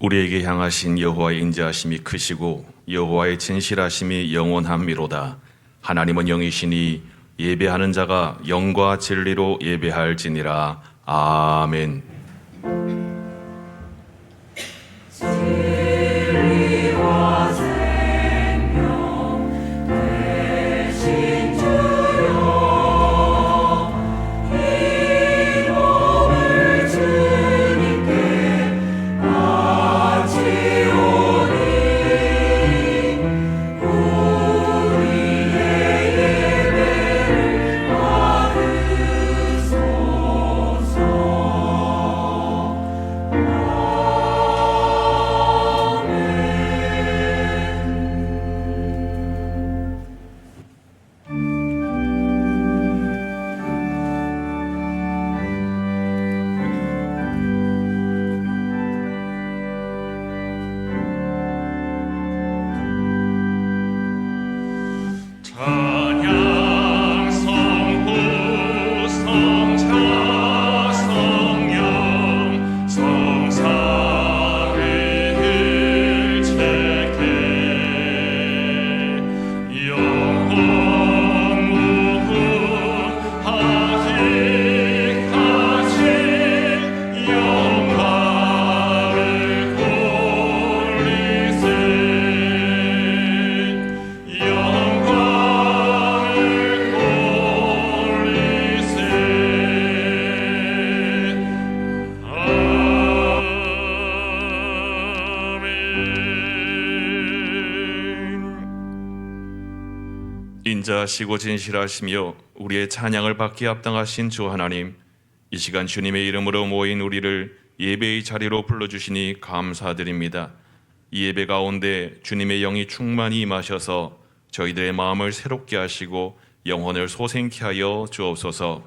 우리에게 향하신 여호와의 인자하심이 크시고 여호와의 진실하심이 영원함이로다. 하나님은 영이시니 예배하는 자가 영과 진리로 예배할지니라. 아멘. 인자하시고 진실하시며 우리의 찬양을 받기에 합당하신 주 하나님, 이 시간 주님의 이름으로 모인 우리를 예배의 자리로 불러주시니 감사드립니다. 이 예배 가운데 주님의 영이 충만히 임하셔서 저희들의 마음을 새롭게 하시고 영혼을 소생케 하여 주옵소서.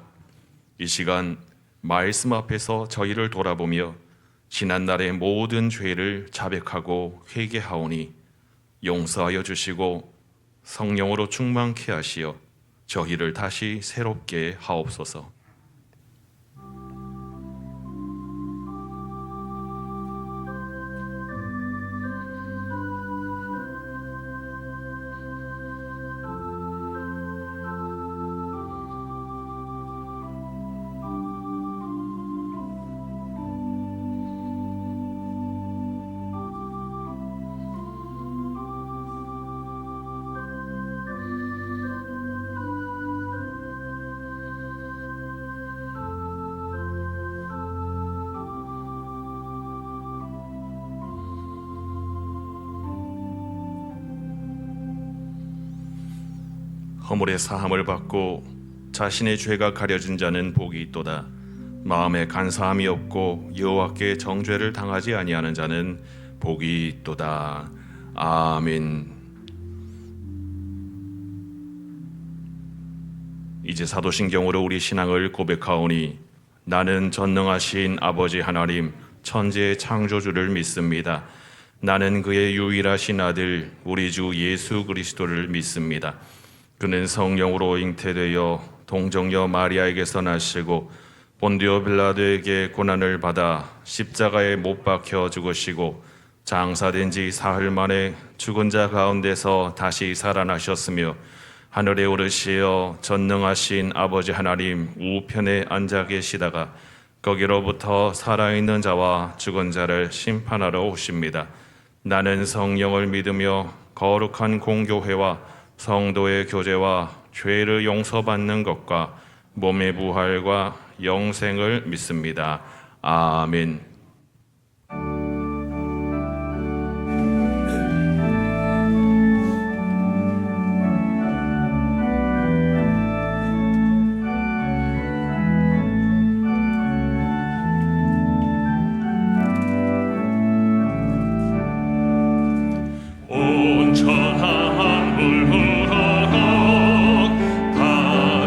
이 시간 말씀 앞에서 저희를 돌아보며 지난날의 모든 죄를 자백하고 회개하오니 용서하여 주시고 성령으로 충만케 하시어 저희를 다시 새롭게 하옵소서. 허물의 사함을 받고 자신의 죄가 가려진 자는 복이 있도다. 마음에 간사함이 없고 여호와께 정죄를 당하지 아니하는 자는 복이 있도다. 아멘. 이제 사도신경으로 우리 신앙을 고백하오니 나는 전능하신 아버지 하나님 천지의 창조주를 믿습니다. 나는 그의 유일하신 아들 우리 주 예수 그리스도를 믿습니다. 그는 성령으로 잉태되어 동정녀 마리아에게서 나시고 본디오 빌라도에게 고난을 받아 십자가에 못 박혀 죽으시고 장사된 지 사흘 만에 죽은 자 가운데서 다시 살아나셨으며 하늘에 오르시어 전능하신 아버지 하나님 우편에 앉아 계시다가 거기로부터 살아있는 자와 죽은 자를 심판하러 오십니다. 나는 성령을 믿으며 거룩한 공교회와 성도의 교제와 죄를 용서받는 것과 몸의 부활과 영생을 믿습니다. 아멘.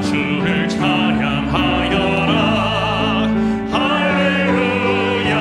주를 찬양하여라. 할렐루야.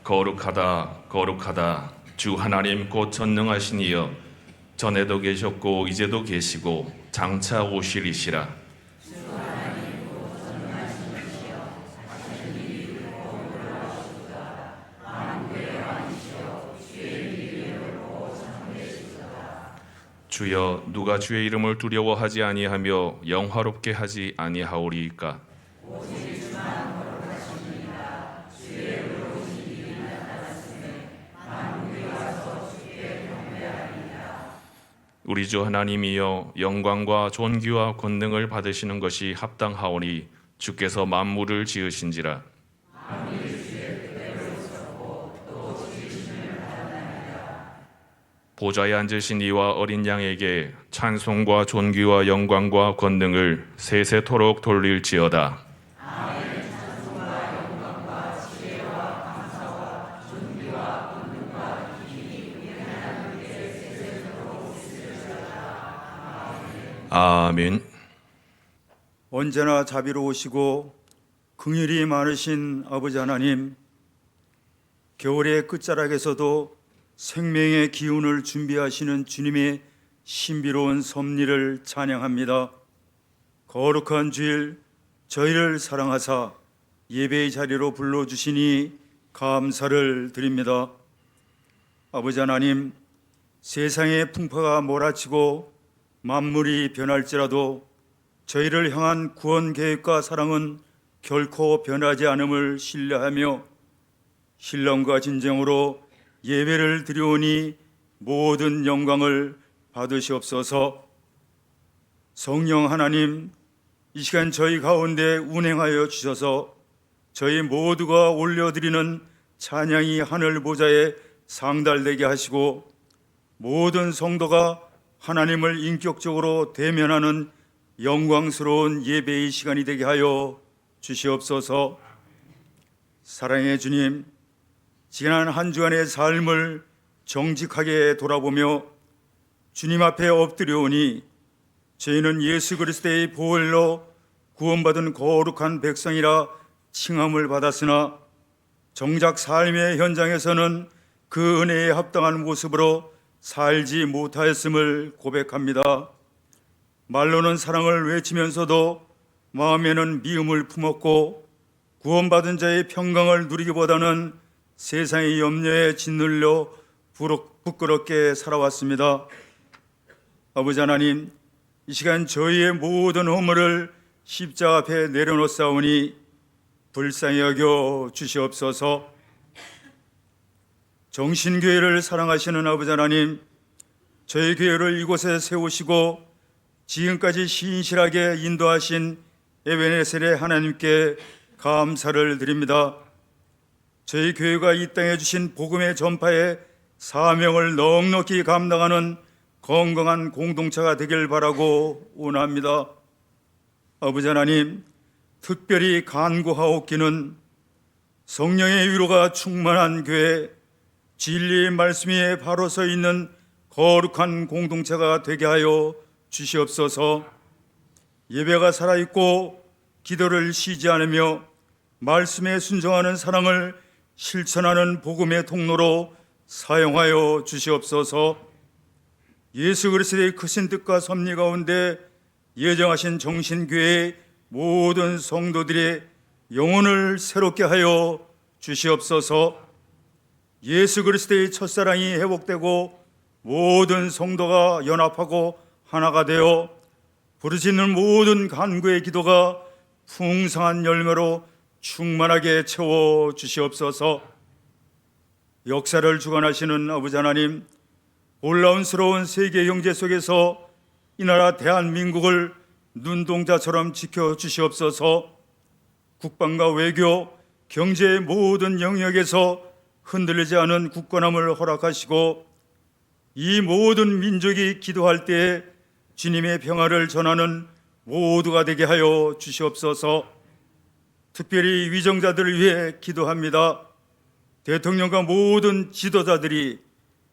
거룩하다 거룩하다 주 하나님 곧 전능하신 이여 전에도 계셨고 이제도 계시고 장차 오실이시라. 주여 누가 주의 이름을 두려워하지 아니하며 영화롭게 하지 아니하오리이까. 우리 주 하나님이여 영광과 존귀와 권능을 받으시는 것이 합당하오니 주께서 만물을 지으신지라. 보좌에 앉으신 이와 어린 양에게 찬송과 존귀와 영광과 권능을 세세토록 돌릴지어다. 아멘. 언제나 자비로우시고 긍휼이 많으신 아버지 하나님, 겨울의 끝자락에서도 생명의 기운을 준비하시는 주님의 신비로운 섭리를 찬양합니다. 거룩한 주일 저희를 사랑하사 예배의 자리로 불러주시니 감사를 드립니다. 아버지 하나님, 세상의 풍파가 몰아치고 만물이 변할지라도 저희를 향한 구원 계획과 사랑은 결코 변하지 않음을 신뢰하며 신령과 진정으로 예배를 드리오니 모든 영광을 받으시옵소서. 성령 하나님, 이 시간 저희 가운데 운행하여 주셔서 저희 모두가 올려드리는 찬양이 하늘 보좌에 상달되게 하시고 모든 성도가 하나님을 인격적으로 대면하는 영광스러운 예배의 시간이 되게 하여 주시옵소서. 사랑의 주님, 지난 한 주간의 삶을 정직하게 돌아보며 주님 앞에 엎드려오니 저희는 예수 그리스도의 보혈로 구원받은 거룩한 백성이라 칭함을 받았으나 정작 삶의 현장에서는 그 은혜에 합당한 모습으로 살지 못하였음을 고백합니다. 말로는 사랑을 외치면서도 마음에는 미움을 품었고 구원받은 자의 평강을 누리기보다는 세상의 염려에 짓눌려 부끄럽게 살아왔습니다. 아버지 하나님, 이 시간 저희의 모든 허물을 십자가 앞에 내려놓사오니 불쌍히 여겨 주시옵소서. 정신교회를 사랑하시는 아버지 하나님, 저희 교회를 이곳에 세우시고 지금까지 신실하게 인도하신 에베네셀의 하나님께 감사를 드립니다. 저희 교회가 이 땅에 주신 복음의 전파에 사명을 넉넉히 감당하는 건강한 공동체가 되길 바라고 원합니다. 아버지 하나님, 특별히 간구하옵기는 성령의 위로가 충만한 교회, 진리의 말씀 위에 바로 서 있는 거룩한 공동체가 되게 하여 주시옵소서. 예배가 살아있고 기도를 쉬지 않으며 말씀에 순종하는 사랑을 실천하는 복음의 통로로 사용하여 주시옵소서. 예수 그리스도의 크신 뜻과 섭리 가운데 예정하신 정신교회의 모든 성도들의 영혼을 새롭게 하여 주시옵소서. 예수 그리스도의 첫사랑이 회복되고 모든 성도가 연합하고 하나가 되어 부르짖는 모든 간구의 기도가 풍성한 열매로 충만하게 채워 주시옵소서. 역사를 주관하시는 아버지 하나님, 놀라운스러운 세계 경제 속에서 이 나라 대한민국을 눈동자처럼 지켜주시옵소서. 국방과 외교, 경제의 모든 영역에서 흔들리지 않은 굳건함을 허락하시고 이 모든 민족이 기도할 때에 주님의 평화를 전하는 모두가 되게 하여 주시옵소서. 특별히 위정자들을 위해 기도합니다. 대통령과 모든 지도자들이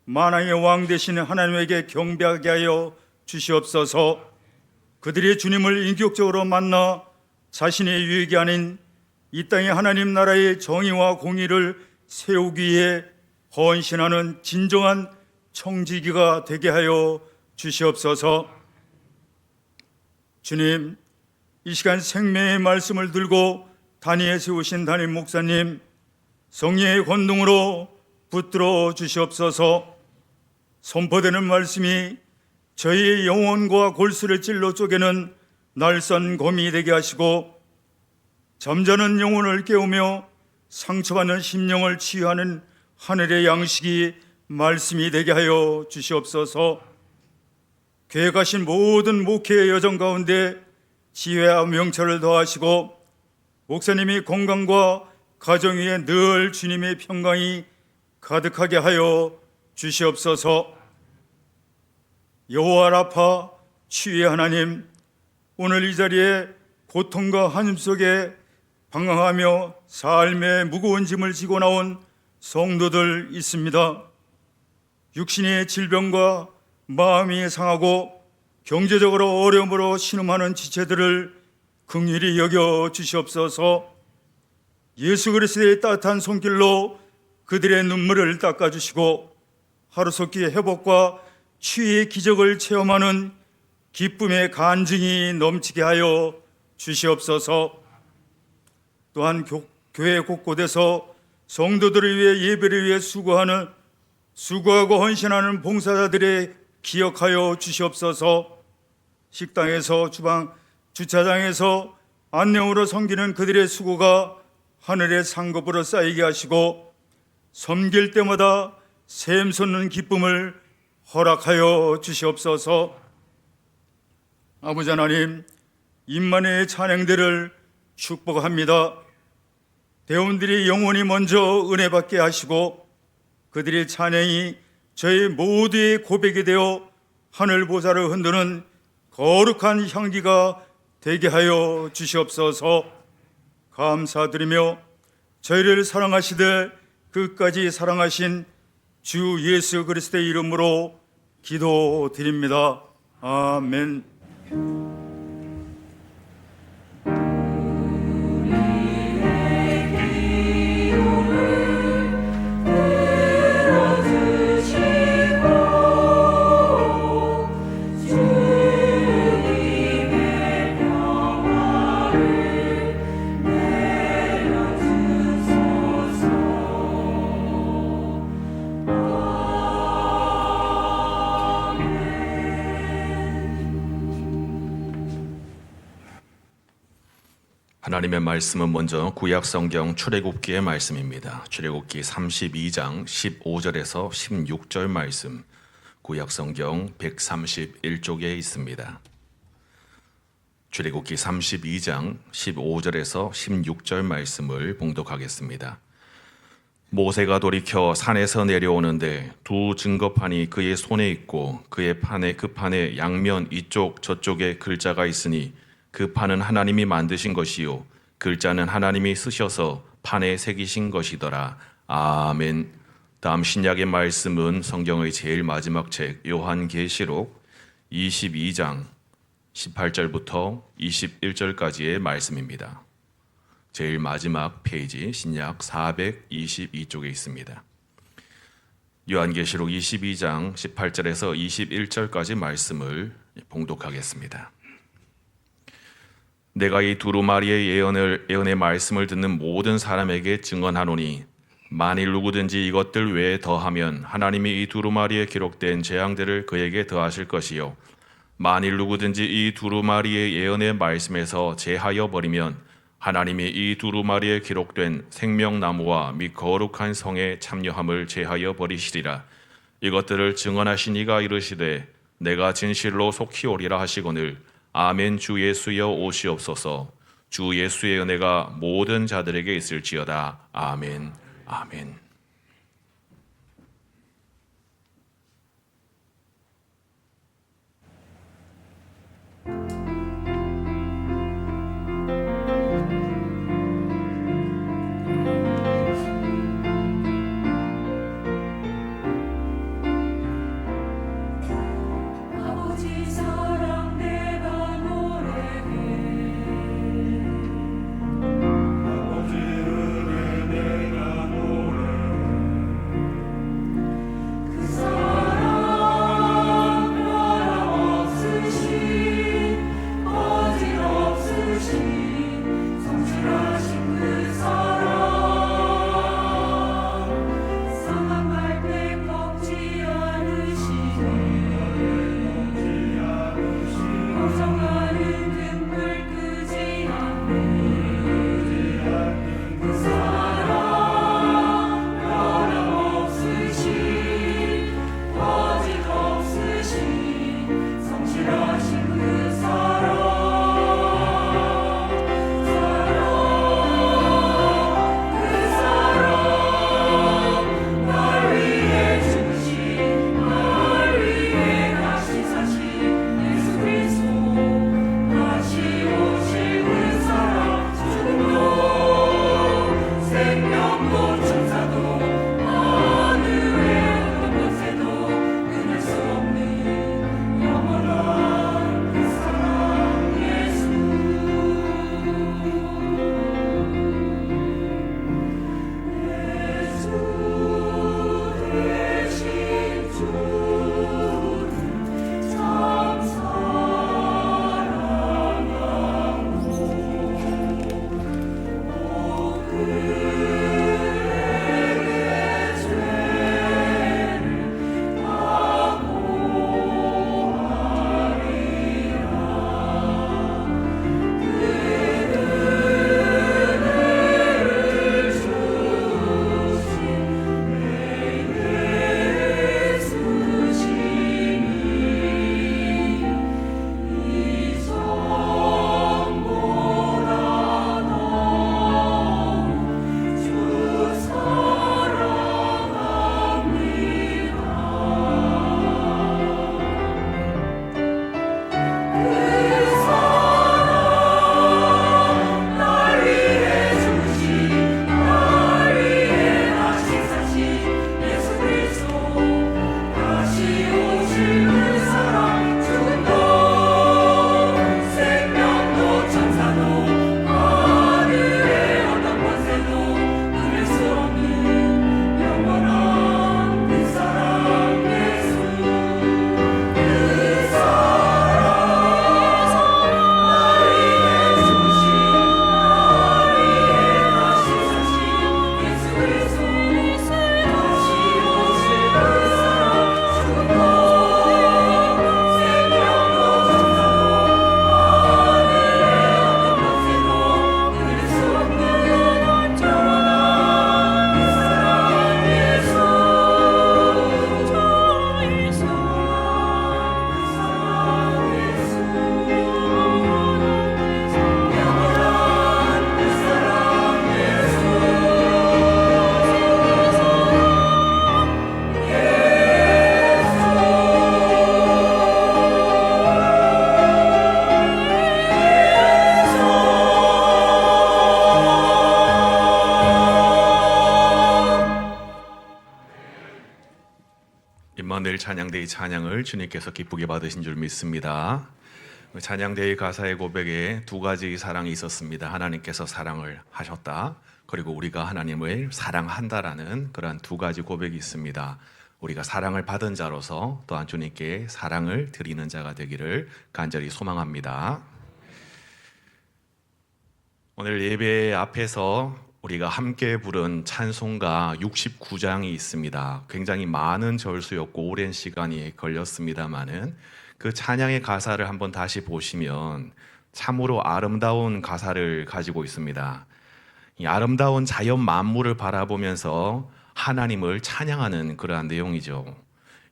만왕의 왕 되시는 하나님에게 경배하게 하여 주시옵소서. 그들이 주님을 인격적으로 만나 자신의 유익이 아닌 이 땅의 하나님 나라의 정의와 공의를 세우기 위해 헌신하는 진정한 청지기가 되게 하여 주시옵소서. 주님, 이 시간 생명의 말씀을 들고 단위에 세우신 담임 목사님, 성령의 권능으로 붙들어 주시옵소서. 선포되는 말씀이 저희의 영혼과 골수를 찔러 쪼개는 날선 검이 되게 하시고, 잠자는 영혼을 깨우며 상처받는 심령을 치유하는 하늘의 양식이 말씀이 되게 하여 주시옵소서. 계획하신 모든 목회의 여정 가운데 지혜와 명철을 더하시고, 목사님이 건강과 가정 위에 늘 주님의 평강이 가득하게 하여 주시옵소서. 여호와 라파 치유의 하나님, 오늘 이 자리에 고통과 한숨 속에 방황하며 삶의 무거운 짐을 지고 나온 성도들 있습니다. 육신의 질병과 마음이 상하고 경제적으로 어려움으로 신음하는 지체들을 긍휼히 여겨 주시옵소서. 예수 그리스도의 따뜻한 손길로 그들의 눈물을 닦아주시고 하루속히 회복과 치유의 기적을 체험하는 기쁨의 간증이 넘치게 하여 주시옵소서. 또한 교회 곳곳에서 성도들을 위해 예배를 위해 수고하고 헌신하는 봉사자들의 기억하여 주시옵소서. 식당에서 주차장에서 안녕으로 섬기는 그들의 수고가 하늘의 상급으로 쌓이게 하시고, 섬길 때마다 샘솟는 기쁨을 허락하여 주시옵소서. 아버지 하나님, 임만의 찬양대를 축복합니다. 대원들이 영원히 먼저 은혜 받게 하시고, 그들의 찬양이 저희 모두의 고백이 되어 하늘 보좌를 흔드는 거룩한 향기가 되게 하여 주시옵소서. 감사드리며 저희를 사랑하시되 끝까지 사랑하신 주 예수 그리스도의 이름으로 기도드립니다. 아멘. 하나님의 말씀은 먼저 구약성경 출애굽기의 말씀입니다. 출애굽기 32장 15절에서 16절 말씀, 구약성경 131쪽에 있습니다. 출애굽기 32장 15절에서 16절 말씀을 봉독하겠습니다. 모세가 돌이켜 산에서 내려오는데 두 증거판이 그의 손에 있고 그 판의 양면 이쪽 저쪽에 글자가 있으니 그 판은 하나님이 만드신 것이요 글자는 하나님이 쓰셔서 판에 새기신 것이더라. 아멘. 다음 신약의 말씀은 성경의 제일 마지막 책 요한계시록 22장 18절부터 21절까지의 말씀입니다. 제일 마지막 페이지 신약 422쪽에 있습니다. 요한계시록 22장 18절에서 21절까지 말씀을 봉독하겠습니다. 내가 이 두루마리의 예언의 말씀을 듣는 모든 사람에게 증언하노니 만일 누구든지 이것들 외에 더하면 하나님이 이 두루마리에 기록된 재앙들을 그에게 더하실 것이요 만일 누구든지 이 두루마리의 예언의 말씀에서 제하여 버리면 하나님이 이 두루마리에 기록된 생명나무와 및 거룩한 성에 참여함을 제하여 버리시리라. 이것들을 증언하신 이가 이르시되 내가 진실로 속히 오리라 하시거늘 아멘. 주 예수여 오시옵소서. 주 예수의 은혜가 모든 자들에게 있을지어다. 아멘. 아멘. 임마누엘 찬양대의 찬양을 주님께서 기쁘게 받으신 줄 믿습니다. 찬양대의 가사의 고백에 두 가지 사랑이 있었습니다. 하나님께서 사랑을 하셨다, 그리고 우리가 하나님을 사랑한다라는 그러한 두 가지 고백이 있습니다. 우리가 사랑을 받은 자로서 또한 주님께 사랑을 드리는 자가 되기를 간절히 소망합니다. 오늘 예배 앞에서 우리가 함께 부른 찬송가 69장이 있습니다. 굉장히 많은 절수였고 오랜 시간이 걸렸습니다마는 그 찬양의 가사를 한번 다시 보시면 참으로 아름다운 가사를 가지고 있습니다. 이 아름다운 자연 만물을 바라보면서 하나님을 찬양하는 그러한 내용이죠.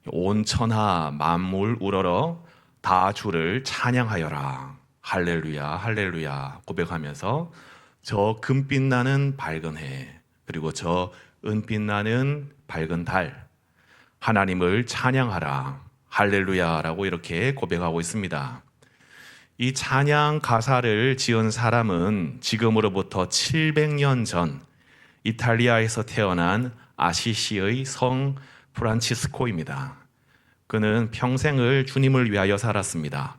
온 천하 만물 우러러 다 주를 찬양하여라, 할렐루야 할렐루야 고백하면서 저 금빛 나는 밝은 해, 그리고 저 은빛 나는 밝은 달, 하나님을 찬양하라 할렐루야라고 이렇게 고백하고 있습니다. 이 찬양 가사를 지은 사람은 지금으로부터 700년 전 이탈리아에서 태어난 아시시의 성 프란치스코입니다. 그는 평생을 주님을 위하여 살았습니다.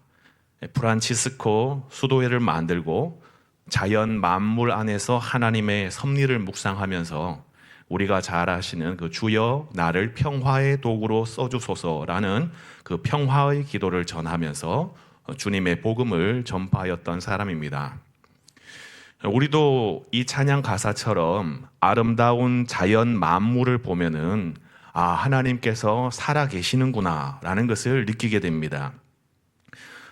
프란치스코 수도회를 만들고 자연 만물 안에서 하나님의 섭리를 묵상하면서 우리가 잘 아시는 그 주여 나를 평화의 도구로 써주소서라는 그 평화의 기도를 전하면서 주님의 복음을 전파하였던 사람입니다. 우리도 이 찬양 가사처럼 아름다운 자연 만물을 보면은 하나님께서 살아 계시는구나 라는 것을 느끼게 됩니다.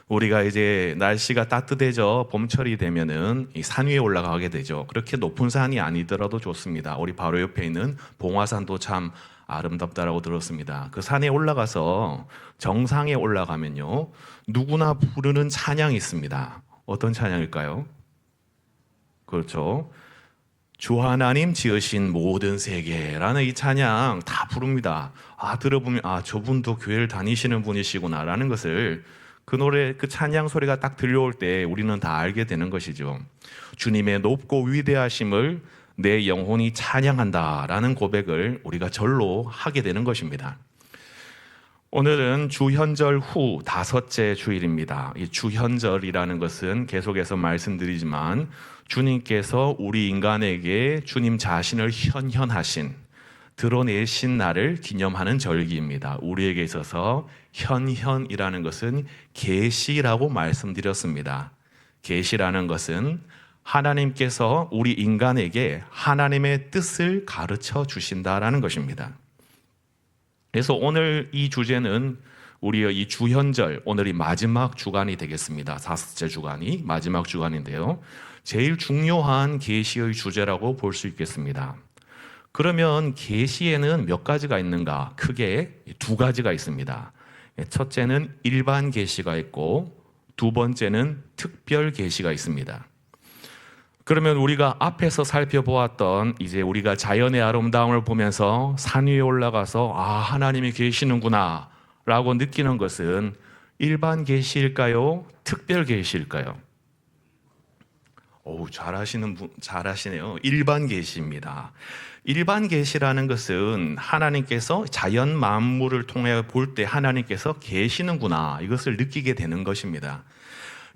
우리가 이제 날씨가 따뜻해져 봄철이 되면은 이 산 위에 올라가게 되죠. 그렇게 높은 산이 아니더라도 좋습니다. 우리 바로 옆에 있는 봉화산도 참 아름답다라고 들었습니다. 그 산에 올라가서 정상에 올라가면요, 누구나 부르는 찬양이 있습니다. 어떤 찬양일까요? 그렇죠. 주 하나님 지으신 모든 세계라는 이 찬양 다 부릅니다. 들어보면 저분도 교회를 다니시는 분이시구나 라는 것을 그 노래, 그 찬양 소리가 딱 들려올 때 우리는 다 알게 되는 것이죠. 주님의 높고 위대하심을 내 영혼이 찬양한다라는 고백을 우리가 절로 하게 되는 것입니다. 오늘은 주현절 후 5째 주일입니다. 이 주현절이라는 것은 계속해서 말씀드리지만 주님께서 우리 인간에게 주님 자신을 현현하신, 드러내신 날을 기념하는 절기입니다. 우리에게 있어서 현현이라는 것은 계시라고 말씀드렸습니다. 계시라는 것은 하나님께서 우리 인간에게 하나님의 뜻을 가르쳐 주신다라는 것입니다. 그래서 오늘 이 주제는 우리의 이 주현절, 오늘이 마지막 주간이 되겠습니다. 5째 주간이 마지막 주간인데요, 제일 중요한 계시의 주제라고 볼 수 있겠습니다. 그러면 계시에는 몇 가지가 있는가? 크게 두 가지가 있습니다. 첫째는 일반 계시가 있고 두 번째는 특별 계시가 있습니다. 그러면 우리가 앞에서 살펴보았던 이제 우리가 자연의 아름다움을 보면서 산 위에 올라가서 하나님이 계시는구나 라고 느끼는 것은 일반 계시일까요? 특별 계시일까요? 잘하시네요. 일반 계시입니다. 일반 계시라는 것은 하나님께서 자연 만물을 통해 볼 때 하나님께서 계시는구나, 이것을 느끼게 되는 것입니다.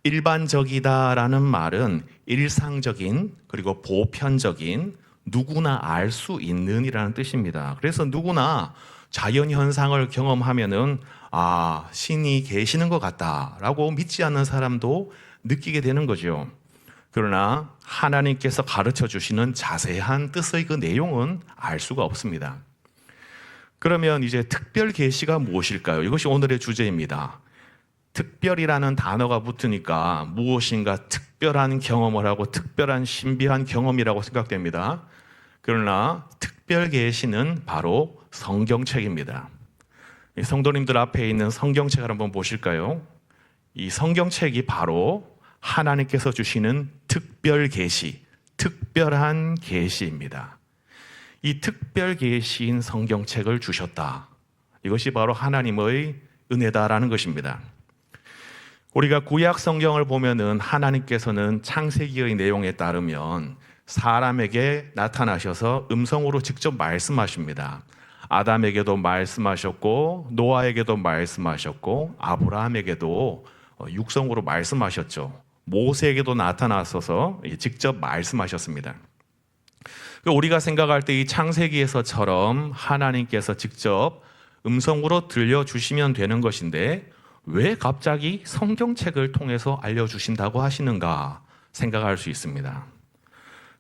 일반적이다라는 말은 일상적인, 그리고 보편적인, 누구나 알 수 있는이라는 뜻입니다. 그래서 누구나 자연 현상을 경험하면은 신이 계시는 것 같다라고 믿지 않는 사람도 느끼게 되는 거죠. 그러나 하나님께서 가르쳐 주시는 자세한 뜻의 그 내용은 알 수가 없습니다. 그러면 이제 특별 계시가 무엇일까요? 이것이 오늘의 주제입니다. 특별이라는 단어가 붙으니까 무엇인가 특별한 경험을 하고 특별한 신비한 경험이라고 생각됩니다. 그러나 특별 계시는 바로 성경책입니다. 성도님들 앞에 있는 성경책을 한번 보실까요? 이 성경책이 바로 하나님께서 주시는 특별 계시, 특별한 계시입니다. 이 특별 계시인 성경책을 주셨다. 이것이 바로 하나님의 은혜다라는 것입니다. 우리가 구약 성경을 보면은 하나님께서는 창세기의 내용에 따르면 사람에게 나타나셔서 음성으로 직접 말씀하십니다. 아담에게도 말씀하셨고 노아에게도 말씀하셨고 아브라함에게도 육성으로 말씀하셨죠. 모세에게도 나타나셔서 직접 말씀하셨습니다. 우리가 생각할 때 이 창세기에서처럼 하나님께서 직접 음성으로 들려주시면 되는 것인데 왜 갑자기 성경책을 통해서 알려주신다고 하시는가 생각할 수 있습니다.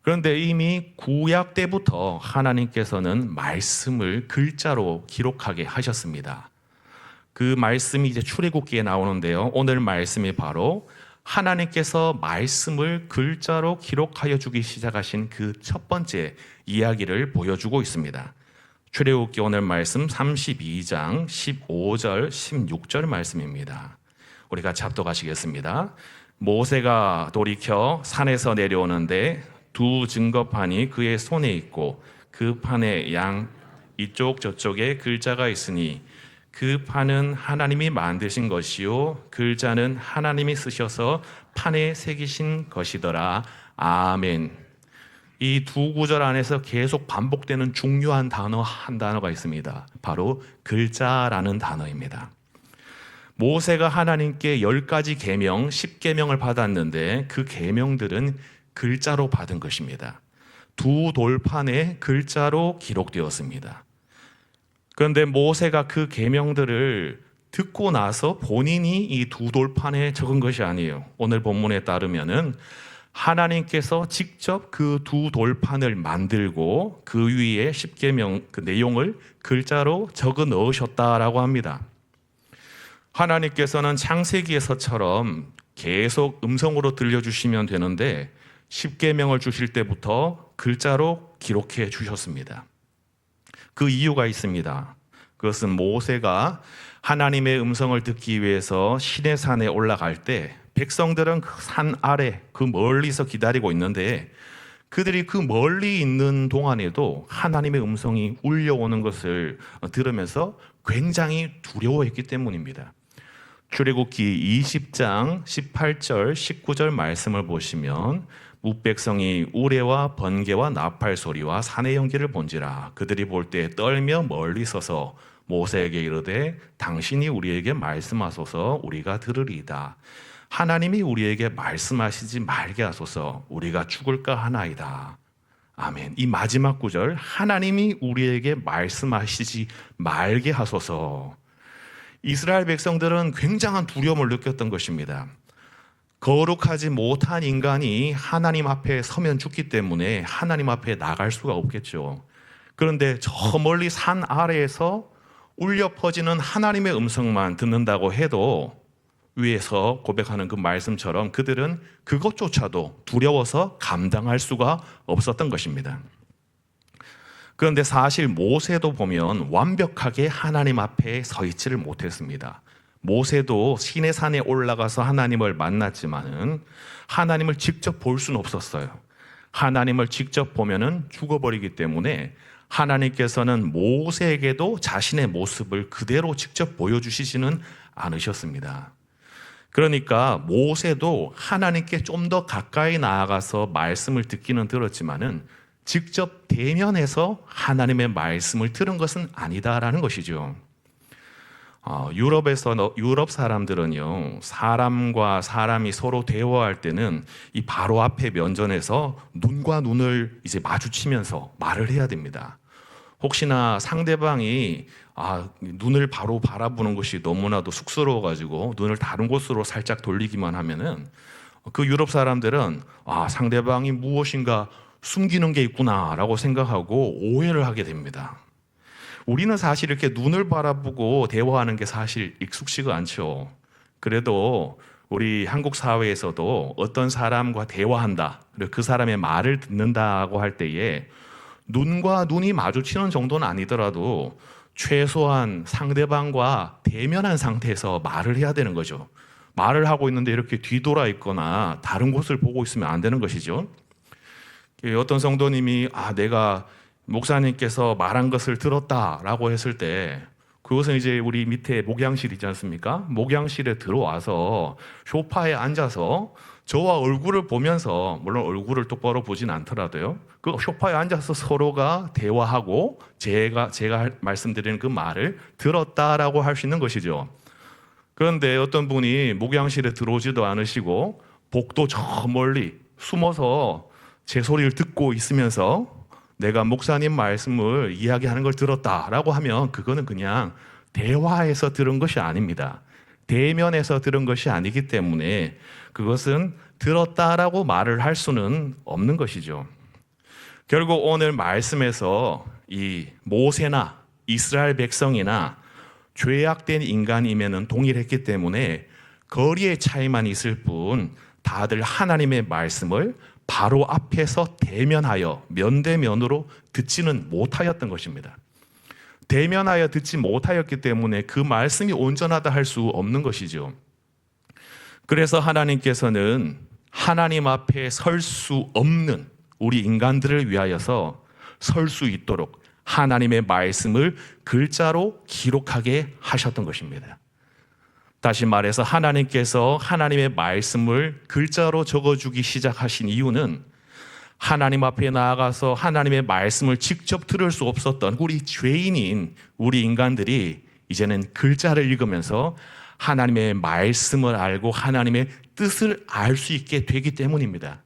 그런데 이미 구약 때부터 하나님께서는 말씀을 글자로 기록하게 하셨습니다. 그 말씀이 이제 출애굽기에 나오는데요. 오늘 말씀이 바로 하나님께서 말씀을 글자로 기록하여 주기 시작하신 그 첫 번째 이야기를 보여주고 있습니다. 출애굽기 오늘 말씀 32장 15절 16절 말씀입니다. 우리 같이 합독하시겠습니다. 모세가 돌이켜 산에서 내려오는데 두 증거판이 그의 손에 있고 그 판에 양 이쪽 저쪽에 글자가 있으니 그 판은 하나님이 만드신 것이요 글자는 하나님이 쓰셔서 판에 새기신 것이더라. 아멘. 이 두 구절 안에서 계속 반복되는 중요한 단어 한 단어가 있습니다. 바로 글자라는 단어입니다. 모세가 하나님께 10가지 계명, 10계명을 받았는데 그 계명들은 글자로 받은 것입니다. 두 돌판에 글자로 기록되었습니다. 그런데 모세가 그 계명들을 듣고 나서 본인이 이 두 돌판에 적은 것이 아니에요. 오늘 본문에 따르면은 하나님께서 직접 그 두 돌판을 만들고 그 위에 10계명 그 내용을 글자로 적어 넣으셨다라고 합니다. 하나님께서는 창세기에서처럼 계속 음성으로 들려주시면 되는데 10계명을 주실 때부터 글자로 기록해 주셨습니다. 그 이유가 있습니다. 그것은 모세가 하나님의 음성을 듣기 위해서 시내산에 올라갈 때 백성들은 그 산 아래 그 멀리서 기다리고 있는데 그들이 그 멀리 있는 동안에도 하나님의 음성이 울려오는 것을 들으면서 굉장히 두려워했기 때문입니다. 출애굽기 20장 18절 19절 말씀을 보시면 뭇백성이 우레와 번개와 나팔 소리와 산의 연기를 본지라 그들이 볼 때 떨며 멀리 서서 모세에게 이르되 당신이 우리에게 말씀하소서 우리가 들으리이다. 하나님이 우리에게 말씀하시지 말게 하소서 우리가 죽을까 하나이다. 아멘. 이 마지막 구절 하나님이 우리에게 말씀하시지 말게 하소서. 이스라엘 백성들은 굉장한 두려움을 느꼈던 것입니다. 거룩하지 못한 인간이 하나님 앞에 서면 죽기 때문에 하나님 앞에 나갈 수가 없겠죠. 그런데 저 멀리 산 아래에서 울려 퍼지는 하나님의 음성만 듣는다고 해도 위에서 고백하는 그 말씀처럼 그들은 그것조차도 두려워서 감당할 수가 없었던 것입니다. 그런데 사실 모세도 보면 완벽하게 하나님 앞에 서 있지를 못했습니다. 모세도 시내산에 올라가서 하나님을 만났지만은 하나님을 직접 볼 수는 없었어요. 하나님을 직접 보면은 죽어버리기 때문에 하나님께서는 모세에게도 자신의 모습을 그대로 직접 보여주시지는 않으셨습니다. 그러니까 모세도 하나님께 좀 더 가까이 나아가서 말씀을 듣기는 들었지만은 직접 대면해서 하나님의 말씀을 들은 것은 아니다라는 것이죠. 유럽 사람들은요, 사람과 사람이 서로 대화할 때는 이 바로 앞에 면전에서 눈과 눈을 이제 마주치면서 말을 해야 됩니다. 혹시나 상대방이 눈을 바로 바라보는 것이 너무나도 쑥스러워가지고 눈을 다른 곳으로 살짝 돌리기만 하면은 그 유럽 사람들은 상대방이 무엇인가 숨기는 게 있구나라고 생각하고 오해를 하게 됩니다. 우리는 사실 이렇게 눈을 바라보고 대화하는 게 사실 익숙치가 않죠. 그래도 우리 한국 사회에서도 어떤 사람과 대화한다, 그리고 그 사람의 말을 듣는다고 할 때에 눈과 눈이 마주치는 정도는 아니더라도 최소한 상대방과 대면한 상태에서 말을 해야 되는 거죠. 말을 하고 있는데 이렇게 뒤돌아 있거나 다른 곳을 보고 있으면 안 되는 것이죠. 어떤 성도님이 내가 목사님께서 말한 것을 들었다라고 했을 때 그것은 이제 우리 밑에 목양실 있지 않습니까? 목양실에 들어와서 소파에 앉아서 저와 얼굴을 보면서, 물론 얼굴을 똑바로 보진 않더라도요, 그 소파에 앉아서 서로가 대화하고 제가 말씀드리는 그 말을 들었다라고 할 수 있는 것이죠. 그런데 어떤 분이 목양실에 들어오지도 않으시고 복도 저 멀리 숨어서 제 소리를 듣고 있으면서 내가 목사님 말씀을 이야기하는 걸 들었다라고 하면 그거는 그냥 대화에서 들은 것이 아닙니다. 대면에서 들은 것이 아니기 때문에 그것은 들었다라고 말을 할 수는 없는 것이죠. 결국 오늘 말씀에서 이 모세나 이스라엘 백성이나 죄악된 인간이면은 동일했기 때문에 거리의 차이만 있을 뿐 다들 하나님의 말씀을 바로 앞에서 대면하여 면대면으로 듣지는 못하였던 것입니다. 대면하여 듣지 못하였기 때문에 그 말씀이 온전하다 할 수 없는 것이죠. 그래서 하나님께서는 하나님 앞에 설 수 없는 우리 인간들을 위하여서 설 수 있도록 하나님의 말씀을 글자로 기록하게 하셨던 것입니다. 다시 말해서 하나님께서 하나님의 말씀을 글자로 적어주기 시작하신 이유는 하나님 앞에 나아가서 하나님의 말씀을 직접 들을 수 없었던 우리 죄인인 우리 인간들이 이제는 글자를 읽으면서 하나님의 말씀을 알고 하나님의 뜻을 알 수 있게 되기 때문입니다.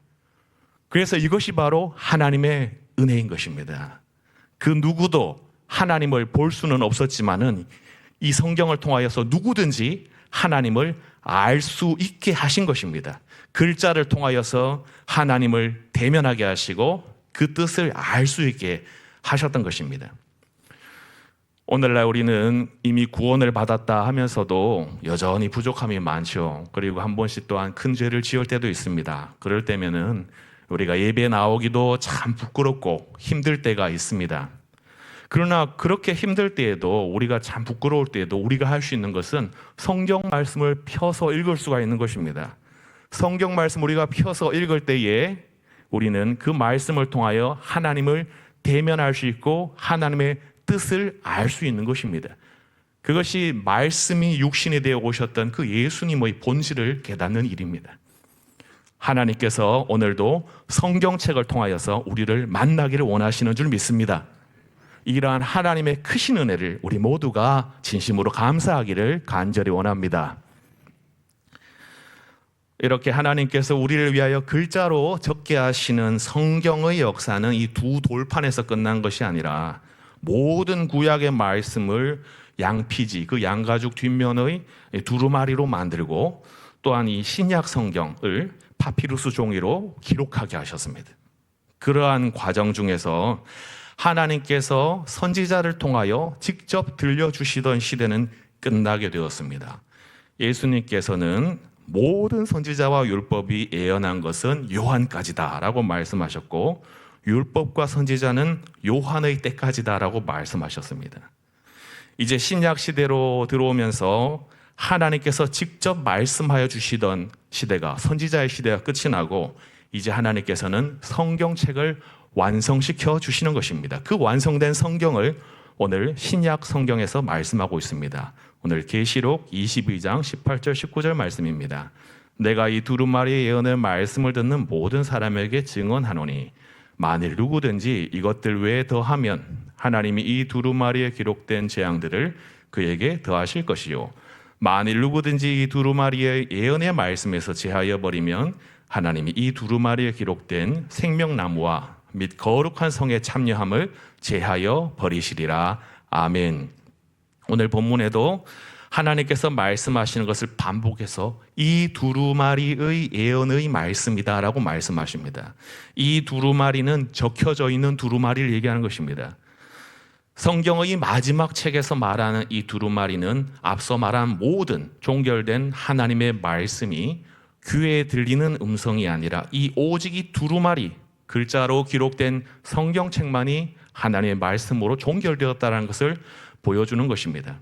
그래서 이것이 바로 하나님의 은혜인 것입니다. 그 누구도 하나님을 볼 수는 없었지만은 이 성경을 통하여서 누구든지 하나님을 알 수 있게 하신 것입니다. 글자를 통하여서 하나님을 대면하게 하시고 그 뜻을 알 수 있게 하셨던 것입니다. 오늘날 우리는 이미 구원을 받았다 하면서도 여전히 부족함이 많죠. 그리고 한 번씩 또한 큰 죄를 지을 때도 있습니다. 그럴 때면은 우리가 예배에 나오기도 참 부끄럽고 힘들 때가 있습니다. 그러나 그렇게 힘들 때에도, 우리가 참 부끄러울 때에도 우리가 할 수 있는 것은 성경 말씀을 펴서 읽을 수가 있는 것입니다. 성경 말씀 우리가 펴서 읽을 때에 우리는 그 말씀을 통하여 하나님을 대면할 수 있고 하나님의 뜻을 알 수 있는 것입니다. 그것이 말씀이 육신이 되어 오셨던 그 예수님의 본질을 깨닫는 일입니다. 하나님께서 오늘도 성경책을 통하여서 우리를 만나기를 원하시는 줄 믿습니다. 이러한 하나님의 크신 은혜를 우리 모두가 진심으로 감사하기를 간절히 원합니다. 이렇게 하나님께서 우리를 위하여 글자로 적게 하시는 성경의 역사는 이 두 돌판에서 끝난 것이 아니라 모든 구약의 말씀을 양피지, 그 양가죽 뒷면의 두루마리로 만들고 또한 이 신약 성경을 파피루스 종이로 기록하게 하셨습니다. 그러한 과정 중에서 하나님께서 선지자를 통하여 직접 들려주시던 시대는 끝나게 되었습니다. 예수님께서는 모든 선지자와 율법이 예언한 것은 요한까지다라고 말씀하셨고 율법과 선지자는 요한의 때까지다라고 말씀하셨습니다. 이제 신약 시대로 들어오면서 하나님께서 직접 말씀하여 주시던 시대가, 선지자의 시대가 끝이 나고 이제 하나님께서는 성경책을 완성시켜 주시는 것입니다. 그 완성된 성경을 오늘 신약 성경에서 말씀하고 있습니다. 오늘 계시록 22장 18절 19절 말씀입니다. 내가 이 두루마리의 예언의 말씀을 듣는 모든 사람에게 증언하노니 만일 누구든지 이것들 외에 더하면 하나님이 이 두루마리에 기록된 재앙들을 그에게 더하실 것이요 만일 누구든지 이 두루마리의 예언의 말씀에서 제하여 버리면 하나님이 이 두루마리에 기록된 생명나무와 및 거룩한 성의 참여함을 제하여 버리시리라. 아멘. 오늘 본문에도 하나님께서 말씀하시는 것을 반복해서 이 두루마리의 예언의 말씀이다라고 말씀하십니다. 이 두루마리는 적혀져 있는 두루마리를 얘기하는 것입니다. 성경의 마지막 책에서 말하는 이 두루마리는 앞서 말한 모든 종결된 하나님의 말씀이 귀에 들리는 음성이 아니라 이 오직 이 두루마리, 글자로 기록된 성경책만이 하나님의 말씀으로 종결되었다는 것을 보여주는 것입니다.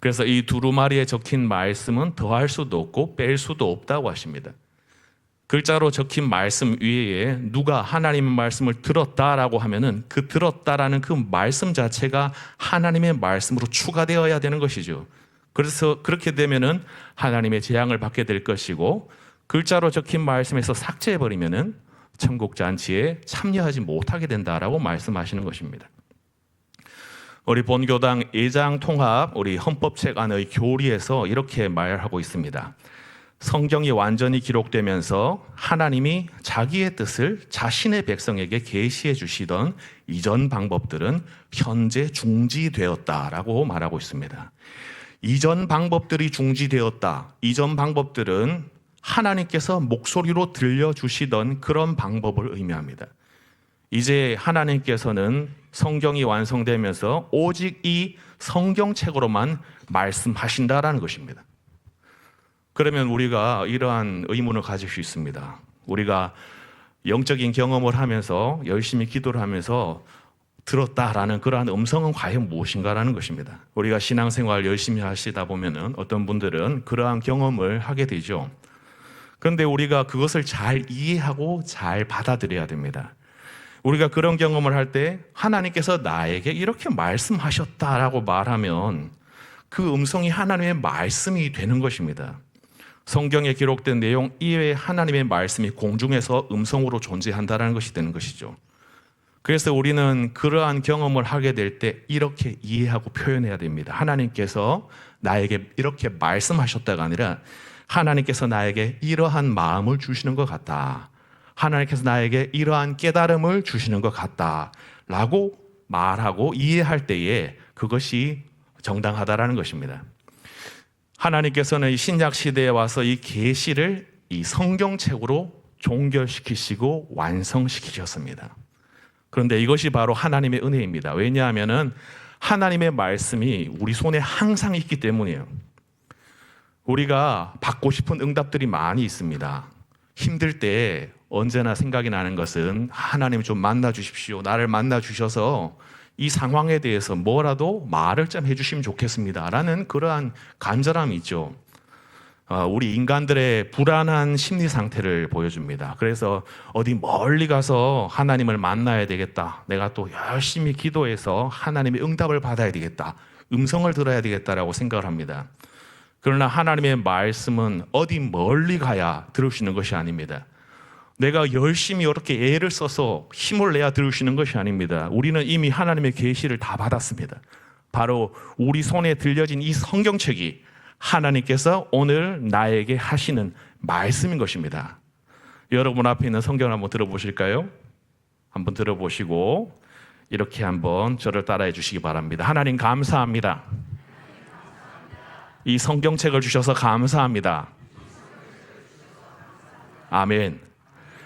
그래서 이 두루마리에 적힌 말씀은 더할 수도 없고 뺄 수도 없다고 하십니다. 글자로 적힌 말씀 위에 누가 하나님의 말씀을 들었다라고 하면은 그 들었다라는 그 말씀 자체가 하나님의 말씀으로 추가되어야 되는 것이죠. 그래서 그렇게 되면은 하나님의 재앙을 받게 될 것이고, 글자로 적힌 말씀에서 삭제해 버리면은 천국 잔치에 참여하지 못하게 된다라고 말씀하시는 것입니다. 우리 본교당 예장 통합 우리 헌법책 안의 교리에서 이렇게 말하고 있습니다. 성경이 완전히 기록되면서 하나님이 자기의 뜻을 자신의 백성에게 계시해 주시던 이전 방법들은 현재 중지되었다라고 말하고 있습니다. 이전 방법들이 중지되었다. 이전 방법들은 하나님께서 목소리로 들려주시던 그런 방법을 의미합니다. 이제 하나님께서는 성경이 완성되면서 오직 이 성경책으로만 말씀하신다라는 것입니다. 그러면 우리가 이러한 의문을 가질 수 있습니다. 우리가 영적인 경험을 하면서 열심히 기도를 하면서 들었다라는 그러한 음성은 과연 무엇인가라는 것입니다. 우리가 신앙생활 열심히 하시다 보면은 어떤 분들은 그러한 경험을 하게 되죠. 그런데 우리가 그것을 잘 이해하고 잘 받아들여야 됩니다. 우리가 그런 경험을 할 때 하나님께서 나에게 이렇게 말씀하셨다라고 말하면 그 음성이 하나님의 말씀이 되는 것입니다. 성경에 기록된 내용 이외에 하나님의 말씀이 공중에서 음성으로 존재한다는 것이 되는 것이죠. 그래서 우리는 그러한 경험을 하게 될 때 이렇게 이해하고 표현해야 됩니다. 하나님께서 나에게 이렇게 말씀하셨다가 아니라 하나님께서 나에게 이러한 마음을 주시는 것 같다. 하나님께서 나에게 이러한 깨달음을 주시는 것 같다. 라고 말하고 이해할 때에 그것이 정당하다라는 것입니다. 하나님께서는 이 신약 시대에 와서 이 계시를 이 성경책으로 종결시키시고 완성시키셨습니다. 그런데 이것이 바로 하나님의 은혜입니다. 왜냐하면은 하나님의 말씀이 우리 손에 항상 있기 때문이에요. 우리가 받고 싶은 응답들이 많이 있습니다. 힘들 때 언제나 생각이 나는 것은 하나님 좀 만나 주십시오. 나를 만나 주셔서 이 상황에 대해서 뭐라도 말을 좀 해주시면 좋겠습니다. 라는 그러한 간절함이 있죠. 우리 인간들의 불안한 심리 상태를 보여줍니다. 그래서 어디 멀리 가서 하나님을 만나야 되겠다. 내가 또 열심히 기도해서 하나님의 응답을 받아야 되겠다. 음성을 들어야 되겠다라고 생각을 합니다. 그러나 하나님의 말씀은 어디 멀리 가야 들을 수 있는 것이 아닙니다. 내가 열심히 이렇게 애를 써서 힘을 내야 들을 수 있는 것이 아닙니다. 우리는 이미 하나님의 계시를 다 받았습니다. 바로 우리 손에 들려진 이 성경책이 하나님께서 오늘 나에게 하시는 말씀인 것입니다. 여러분 앞에 있는 성경을 한번 들어보실까요? 한번 들어보시고 이렇게 한번 저를 따라해 주시기 바랍니다. 하나님 감사합니다. 이 성경책을 주셔서 감사합니다. 아멘.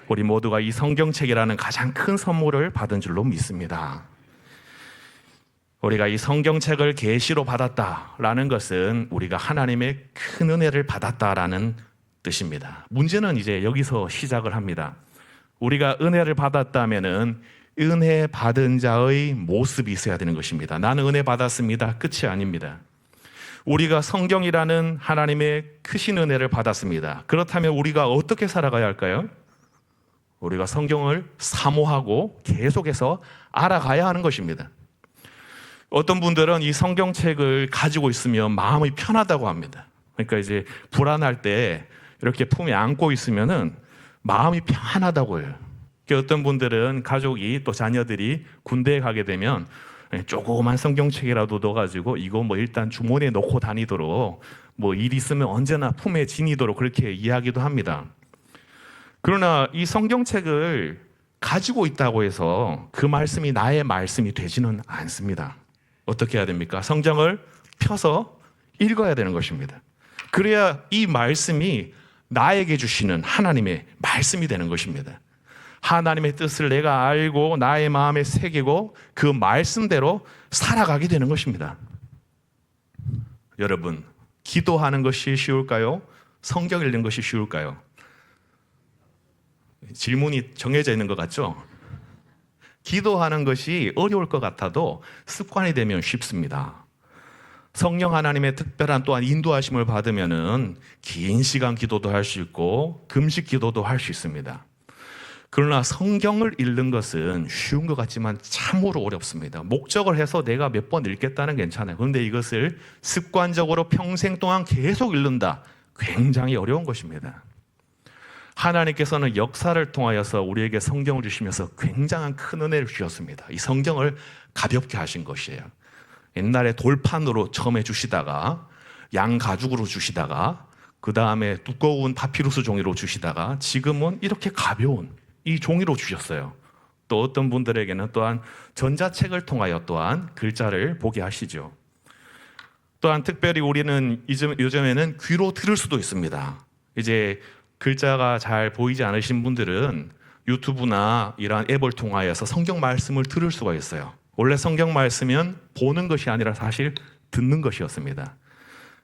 우리 모두가 이 성경책이라는 가장 큰 선물을 받은 줄로 믿습니다. 우리가 이 성경책을 계시로 받았다라는 것은 우리가 하나님의 큰 은혜를 받았다라는 뜻입니다. 문제는 이제 여기서 시작을 합니다. 우리가 은혜를 받았다면은 은혜 받은 자의 모습이 있어야 되는 것입니다. 나는 은혜 받았습니다. 끝이 아닙니다. 우리가 성경이라는 하나님의 크신 은혜를 받았습니다. 그렇다면 우리가 어떻게 살아가야 할까요? 우리가 성경을 사모하고 계속해서 알아가야 하는 것입니다. 어떤 분들은 이 성경책을 가지고 있으면 마음이 편하다고 합니다. 그러니까 이제 불안할 때 이렇게 품에 안고 있으면은 마음이 편하다고 해요. 어떤 분들은 가족이 또 자녀들이 군대에 가게 되면 조그만 성경책이라도 넣어가지고 이거 뭐 일단 주머니에 넣고 다니도록 뭐 일 있으면 언제나 품에 지니도록 그렇게 이야기도 합니다. 그러나 이 성경책을 가지고 있다고 해서 그 말씀이 나의 말씀이 되지는 않습니다. 어떻게 해야 됩니까? 성경을 펴서 읽어야 되는 것입니다. 그래야 이 말씀이 나에게 주시는 하나님의 말씀이 되는 것입니다. 하나님의 뜻을 내가 알고 나의 마음에 새기고 그 말씀대로 살아가게 되는 것입니다. 여러분, 기도하는 것이 쉬울까요? 성경 읽는 것이 쉬울까요? 질문이 정해져 있는 것 같죠? 기도하는 것이 어려울 것 같아도 습관이 되면 쉽습니다. 성령 하나님의 특별한 또한 인도하심을 받으면은 긴 시간 기도도 할 수 있고 금식 기도도 할 수 있습니다. 그러나 성경을 읽는 것은 쉬운 것 같지만 참으로 어렵습니다. 목적을 해서 내가 몇 번 읽겠다는 괜찮아요. 그런데 이것을 습관적으로 평생 동안 계속 읽는다. 굉장히 어려운 것입니다. 하나님께서는 역사를 통하여서 우리에게 성경을 주시면서 굉장한 큰 은혜를 주셨습니다. 이 성경을 가볍게 하신 것이에요. 옛날에 돌판으로 처음에 주시다가 양 가죽으로 주시다가 그 다음에 두꺼운 파피루스 종이로 주시다가 지금은 이렇게 가벼운 이 종이로 주셨어요. 또 어떤 분들에게는 또한 전자책을 통하여 또한 글자를 보게 하시죠. 또한 특별히 우리는 요즘에는 귀로 들을 수도 있습니다. 이제 글자가 잘 보이지 않으신 분들은 유튜브나 이러한 앱을 통하여서 성경 말씀을 들을 수가 있어요. 원래 성경 말씀은 보는 것이 아니라 사실 듣는 것이었습니다.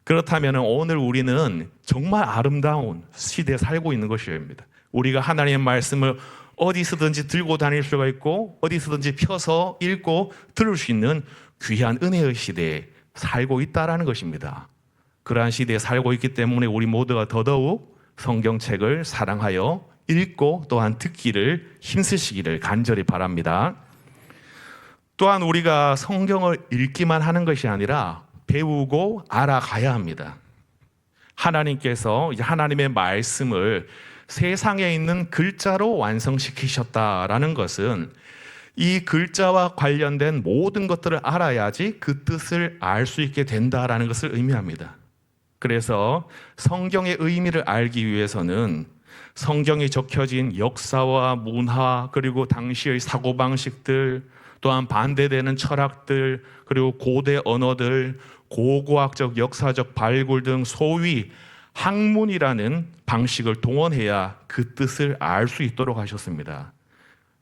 그렇다면 오늘 우리는 정말 아름다운 시대에 살고 있는 것입니다. 우리가 하나님의 말씀을 어디서든지 들고 다닐 수가 있고 어디서든지 펴서 읽고 들을 수 있는 귀한 은혜의 시대에 살고 있다라는 것입니다. 그러한 시대에 살고 있기 때문에 우리 모두가 더더욱 성경책을 사랑하여 읽고 또한 듣기를 힘쓰시기를 간절히 바랍니다. 또한 우리가 성경을 읽기만 하는 것이 아니라 배우고 알아가야 합니다. 하나님께서 하나님의 말씀을 세상에 있는 글자로 완성시키셨다라는 것은 이 글자와 관련된 모든 것들을 알아야지 그 뜻을 알 수 있게 된다라는 것을 의미합니다. 그래서 성경의 의미를 알기 위해서는 성경이 적혀진 역사와 문화 그리고 당시의 사고방식들 또한 반대되는 철학들 그리고 고대 언어들 고고학적 역사적 발굴 등 소위 학문이라는 방식을 동원해야 그 뜻을 알 수 있도록 하셨습니다.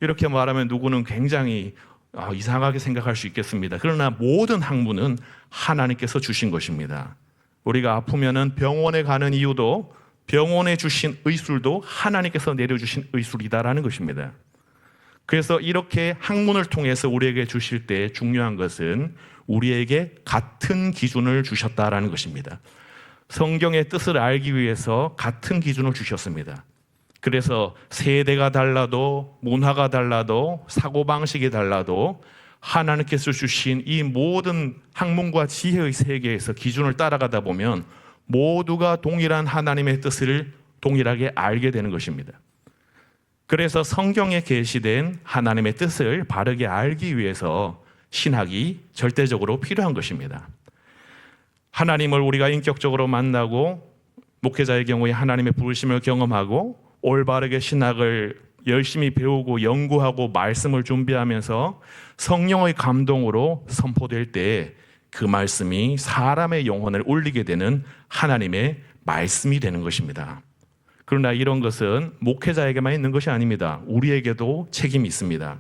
이렇게 말하면 누구는 굉장히 이상하게 생각할 수 있겠습니다. 그러나 모든 학문은 하나님께서 주신 것입니다. 우리가 아프면은 병원에 가는 이유도 병원에 주신 의술도 하나님께서 내려주신 의술이다라는 것입니다. 그래서 이렇게 학문을 통해서 우리에게 주실 때 중요한 것은 우리에게 같은 기준을 주셨다라는 것입니다. 성경의 뜻을 알기 위해서 같은 기준을 주셨습니다. 그래서 세대가 달라도 문화가 달라도 사고방식이 달라도 하나님께서 주신 이 모든 학문과 지혜의 세계에서 기준을 따라가다 보면 모두가 동일한 하나님의 뜻을 동일하게 알게 되는 것입니다. 그래서 성경에 계시된 하나님의 뜻을 바르게 알기 위해서 신학이 절대적으로 필요한 것입니다. 하나님을 우리가 인격적으로 만나고 목회자의 경우에 하나님의 부르심을 경험하고 올바르게 신학을 열심히 배우고 연구하고 말씀을 준비하면서 성령의 감동으로 선포될 때 그 말씀이 사람의 영혼을 울리게 되는 하나님의 말씀이 되는 것입니다. 그러나 이런 것은 목회자에게만 있는 것이 아닙니다. 우리에게도 책임이 있습니다.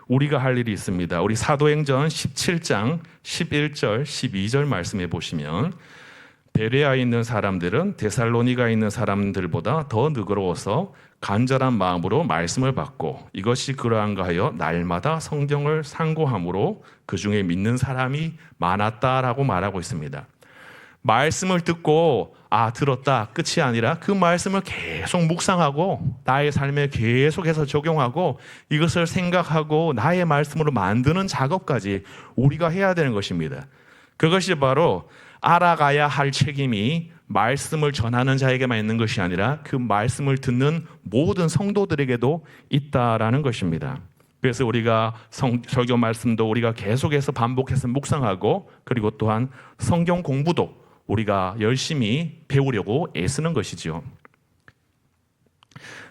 우리가 할 일이 있습니다. 우리 사도행전 17장 11절 12절 말씀해 보시면 베레아에 있는 사람들은 데살로니가에 있는 사람들보다 더 너그러워서 간절한 마음으로 말씀을 받고 이것이 그러한가 하여 날마다 성경을 상고함으로 그 중에 믿는 사람이 많았다라고 말하고 있습니다. 말씀을 듣고 들었다 끝이 아니라 그 말씀을 계속 묵상하고 나의 삶에 계속해서 적용하고 이것을 생각하고 나의 말씀으로 만드는 작업까지 우리가 해야 되는 것입니다. 그것이 바로 알아가야 할 책임이 말씀을 전하는 자에게만 있는 것이 아니라 그 말씀을 듣는 모든 성도들에게도 있다라는 것입니다. 그래서 우리가 설교 말씀도 우리가 계속해서 반복해서 묵상하고 그리고 또한 성경 공부도 우리가 열심히 배우려고 애쓰는 것이죠.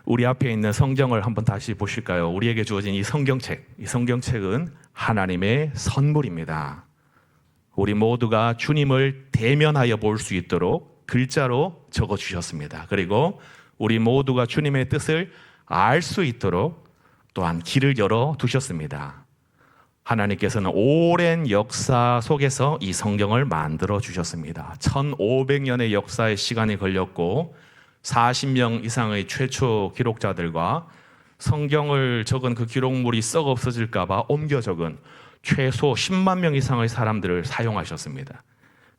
우리 앞에 있는 성경을 한번 다시 보실까요? 우리에게 주어진 이 성경책은 하나님의 선물입니다. 우리 모두가 주님을 대면하여 볼 수 있도록 글자로 적어주셨습니다. 그리고 우리 모두가 주님의 뜻을 알 수 있도록 또한 길을 열어두셨습니다. 하나님께서는 오랜 역사 속에서 이 성경을 만들어 주셨습니다. 1500년의 역사의 시간이 걸렸고 40명 이상의 최초 기록자들과 성경을 적은 그 기록물이 썩어 없어질까 봐 옮겨 적은 최소 10만 명 이상의 사람들을 사용하셨습니다.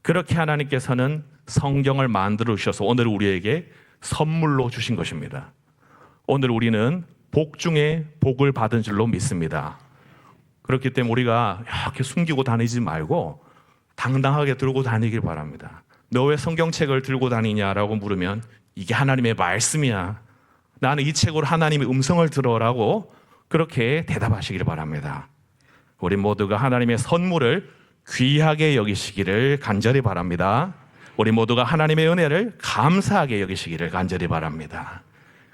그렇게 하나님께서는 성경을 만들어 주셔서 오늘 우리에게 선물로 주신 것입니다. 오늘 우리는 복 중에 복을 받은 줄로 믿습니다. 그렇기 때문에 우리가 이렇게 숨기고 다니지 말고 당당하게 들고 다니길 바랍니다. 너 왜 성경책을 들고 다니냐라고 물으면 이게 하나님의 말씀이야. 나는 이 책으로 하나님의 음성을 들어라고 그렇게 대답하시길 바랍니다. 우리 모두가 하나님의 선물을 귀하게 여기시기를 간절히 바랍니다. 우리 모두가 하나님의 은혜를 감사하게 여기시기를 간절히 바랍니다.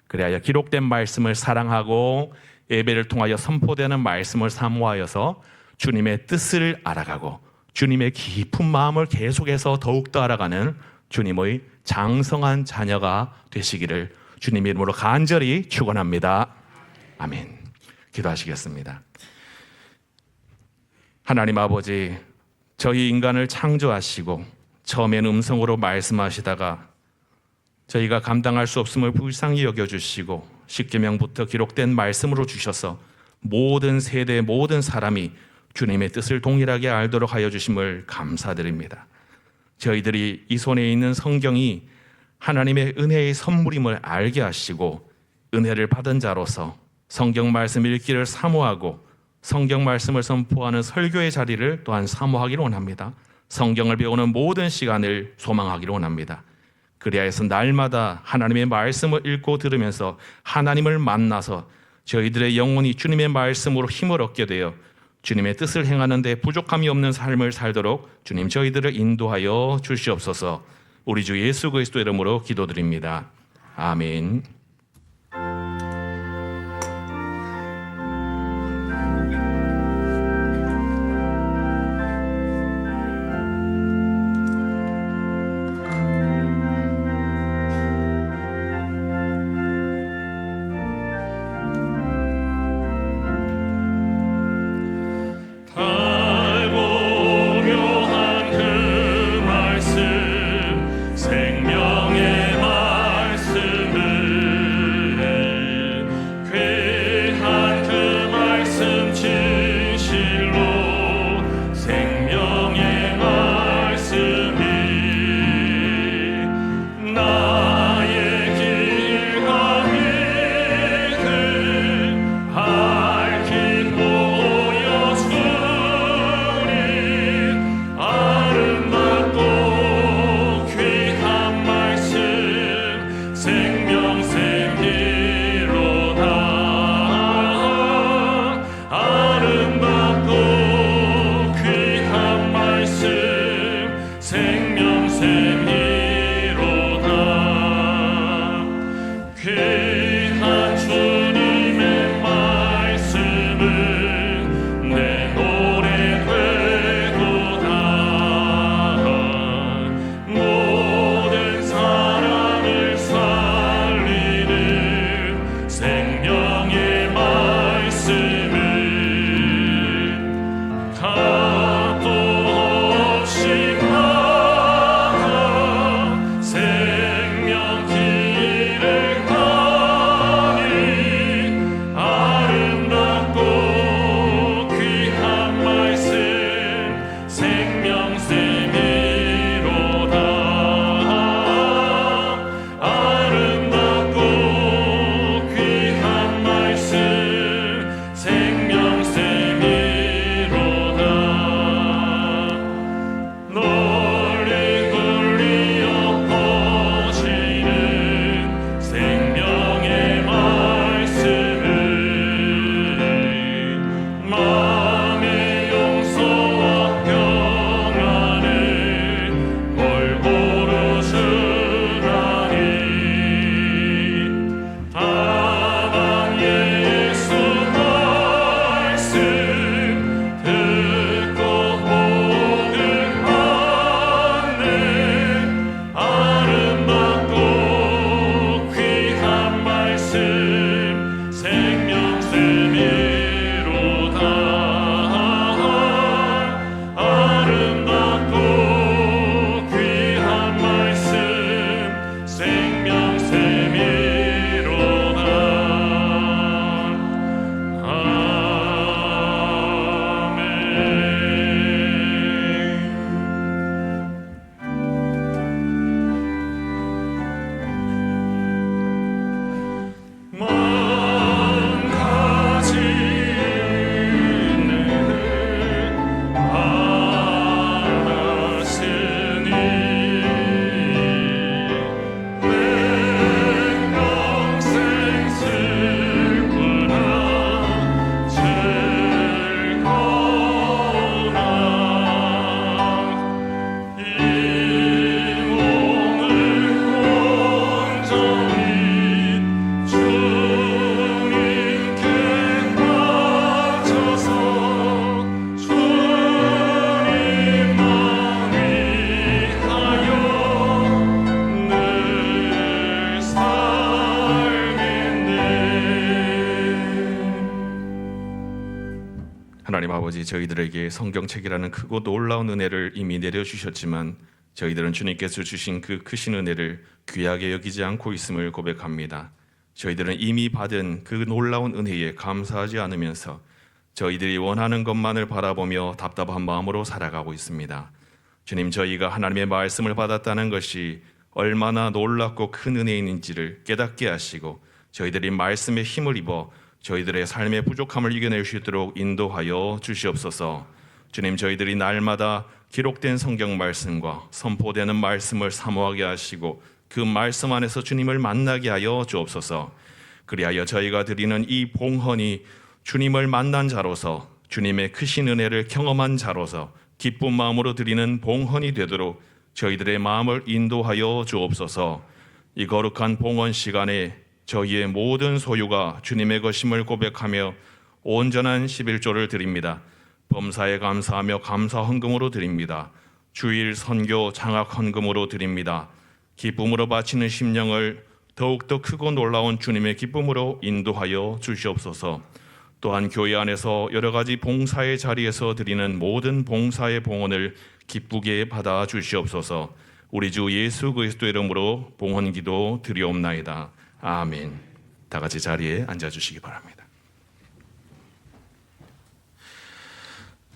그래야 기록된 말씀을 사랑하고 예배를 통하여 선포되는 말씀을 사모하여서 주님의 뜻을 알아가고 주님의 깊은 마음을 계속해서 더욱더 알아가는 주님의 장성한 자녀가 되시기를 주님 이름으로 간절히 축원합니다. 아멘. 기도하시겠습니다. 하나님 아버지, 저희 인간을 창조하시고 처음에는 음성으로 말씀하시다가 저희가 감당할 수 없음을 불쌍히 여겨주시고 십계명부터 기록된 말씀으로 주셔서 모든 세대 모든 사람이 주님의 뜻을 동일하게 알도록 하여 주심을 감사드립니다. 저희들이 이 손에 있는 성경이 하나님의 은혜의 선물임을 알게 하시고 은혜를 받은 자로서 성경 말씀 읽기를 사모하고 성경 말씀을 선포하는 설교의 자리를 또한 사모하기를 원합니다. 성경을 배우는 모든 시간을 소망하기를 원합니다. 그리하여 날마다 하나님의 말씀을 읽고 들으면서 하나님을 만나서 저희들의 영혼이 주님의 말씀으로 힘을 얻게 되어 주님의 뜻을 행하는 데 부족함이 없는 삶을 살도록 주님 저희들을 인도하여 주시옵소서. 우리 주 예수 그리스도 이름으로 기도드립니다. 아멘. 값도 없이 아버지, 저희들에게 성경책이라는 크고 놀라운 은혜를 이미 내려주셨지만 저희들은 주님께서 주신 그 크신 은혜를 귀하게 여기지 않고 있음을 고백합니다. 저희들은 이미 받은 그 놀라운 은혜에 감사하지 않으면서 저희들이 원하는 것만을 바라보며 답답한 마음으로 살아가고 있습니다. 주님, 저희가 하나님의 말씀을 받았다는 것이 얼마나 놀랍고 큰 은혜인지를 깨닫게 하시고 저희들이 말씀에 힘을 입어 저희들의 삶의 부족함을 이겨낼 수 있도록 인도하여 주시옵소서. 주님, 저희들이 날마다 기록된 성경 말씀과 선포되는 말씀을 사모하게 하시고 그 말씀 안에서 주님을 만나게 하여 주옵소서. 그리하여 저희가 드리는 이 봉헌이 주님을 만난 자로서, 주님의 크신 은혜를 경험한 자로서 기쁜 마음으로 드리는 봉헌이 되도록 저희들의 마음을 인도하여 주옵소서. 이 거룩한 봉헌 시간에 저희의 모든 소유가 주님의 것임을 고백하며 온전한 11조를 드립니다. 범사에 감사하며 감사 헌금으로 드립니다. 주일 선교 장학 헌금으로 드립니다. 기쁨으로 바치는 심령을 더욱더 크고 놀라운 주님의 기쁨으로 인도하여 주시옵소서. 또한 교회 안에서 여러 가지 봉사의 자리에서 드리는 모든 봉사의 봉헌을 기쁘게 받아 주시옵소서. 우리 주 예수 그리스도 이름으로 봉헌기도 드리옵나이다. 아멘. 다 같이 자리에 앉아 주시기 바랍니다.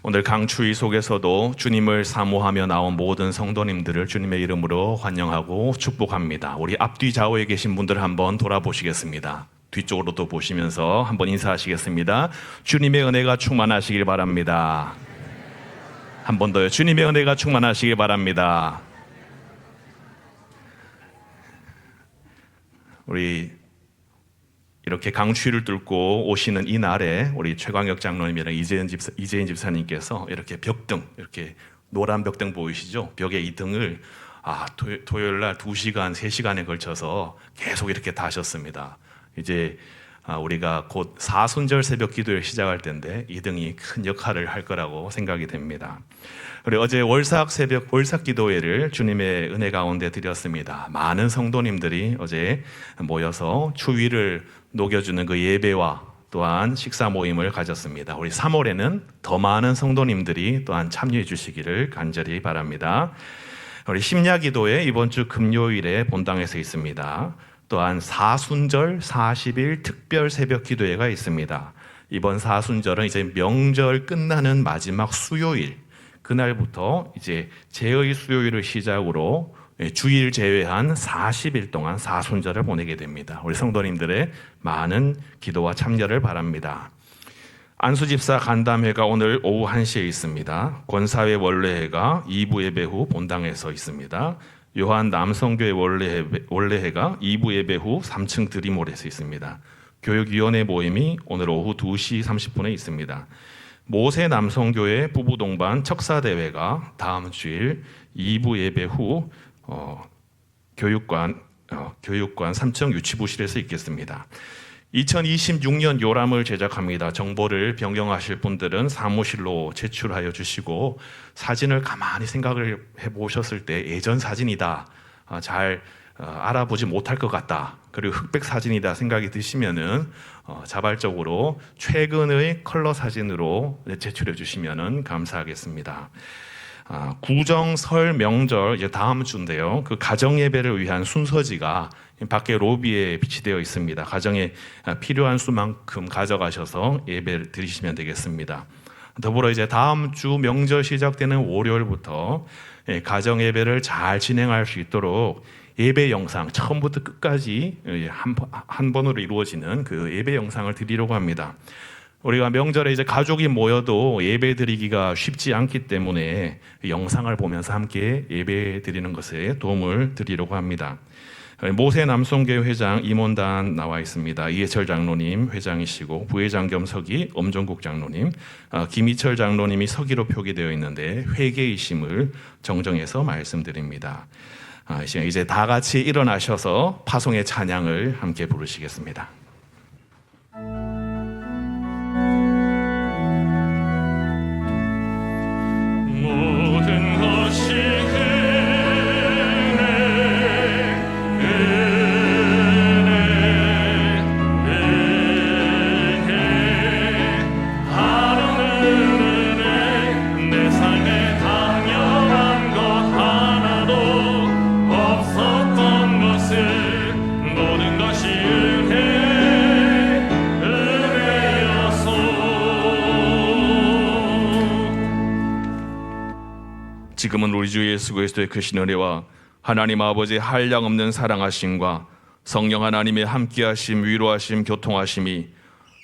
오늘 강추위 속에서도 주님을 사모하며 나온 모든 성도님들을 주님의 이름으로 환영하고 축복합니다. 우리 앞뒤 좌우에 계신 분들 한번 돌아보시겠습니다. 뒤쪽으로 또 보시면서 한번 인사하시겠습니다. 주님의 은혜가 충만하시길 바랍니다. 한 번 더요. 주님의 은혜가 충만하시길 바랍니다. 우리 이렇게 강추위를 뚫고 오시는 이 날에 우리 최광혁 장로님이랑 이재인 집사님께서 이렇게 벽등, 이렇게 노란 벽등 보이시죠? 벽에 이 등을 토요일 날 2시간, 3시간에 걸쳐서 계속 이렇게 다셨습니다. 이제 우리가 곧 사순절 새벽 기도를 시작할 텐데 이 등이 큰 역할을 할 거라고 생각이 됩니다. 그리고 어제 월삭 기도회를 주님의 은혜 가운데 드렸습니다. 많은 성도님들이 어제 모여서 추위를 녹여주는 그 예배와 또한 식사 모임을 가졌습니다. 우리 3월에는 더 많은 성도님들이 또한 참여해 주시기를 간절히 바랍니다. 우리 심야 기도회 이번 주 금요일에 본당에서 있습니다. 또한 사순절 40일 특별 새벽 기도회가 있습니다. 이번 사순절은 이제 명절 끝나는 마지막 수요일, 그날부터 이제 제의 수요일을 시작으로 주일 제외한 40일 동안 사순절을 보내게 됩니다. 우리 성도님들의 많은 기도와 참여를 바랍니다. 안수집사 간담회가 오늘 오후 1시에 있습니다. 권사회 원례회가 2부 예배 후 본당에서 있습니다. 요한 남성교회 원례회가 2부 예배 후 3층 드림홀에서 있습니다. 교육위원회 모임이 오늘 오후 2시 30분에 있습니다. 모세 남성교회 부부동반 척사대회가 다음 주일 2부 예배 후 교육관 3층 유치부실에서 있겠습니다. 2026년 요람을 제작합니다. 정보를 변경하실 분들은 사무실로 제출하여 주시고 사진을 가만히 생각을 해보셨을 때 예전 사진이다, 잘 알아보지 못할 것 같다, 그리고 흑백 사진이다 생각이 드시면은 자발적으로 최근의 컬러 사진으로 제출해 주시면은 감사하겠습니다. 구정, 설, 명절 이제 다음 주인데요. 그 가정 예배를 위한 순서지가 밖에 로비에 비치되어 있습니다. 가정에 필요한 수만큼 가져가셔서 예배를 드리시면 되겠습니다. 더불어 이제 다음 주 명절 시작되는 월요일부터 가정 예배를 잘 진행할 수 있도록 예배 영상 처음부터 끝까지 한 번으로 이루어지는 그 예배 영상을 드리려고 합니다. 우리가 명절에 이제 가족이 모여도 예배 드리기가 쉽지 않기 때문에 영상을 보면서 함께 예배 드리는 것에 도움을 드리려고 합니다. 모세 남성교회 회장 임원단 나와 있습니다. 이해철 장로님 회장이시고 부회장 겸 서기 엄정국 장로님, 김희철 장로님이 서기로 표기되어 있는데 회계이심을 정정해서 말씀드립니다. 이제 다 같이 일어나셔서 파송의 찬양을 함께 부르시겠습니다. 모든 것이 은혜 하루는 지금은 우리 주 예수 그리스도의 크신 은혜와 하나님 아버지의 한량없는 사랑하심과 성령 하나님의 함께하심, 위로하심, 교통하심이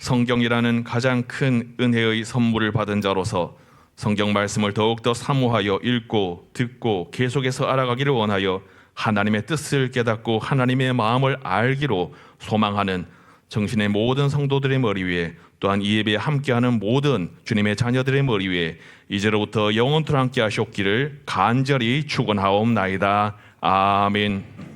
성경이라는 가장 큰 은혜의 선물을 받은 자로서 성경 말씀을 더욱더 사모하여 읽고 듣고 계속해서 알아가기를 원하여 하나님의 뜻을 깨닫고 하나님의 마음을 알기로 소망하는 정신의 모든 성도들의 머리 위에, 또한 이 예배에 함께하는 모든 주님의 자녀들의 머리 위에 이제로부터 영원토록 함께 하시옵기를 간절히 축원하옵나이다. 아멘.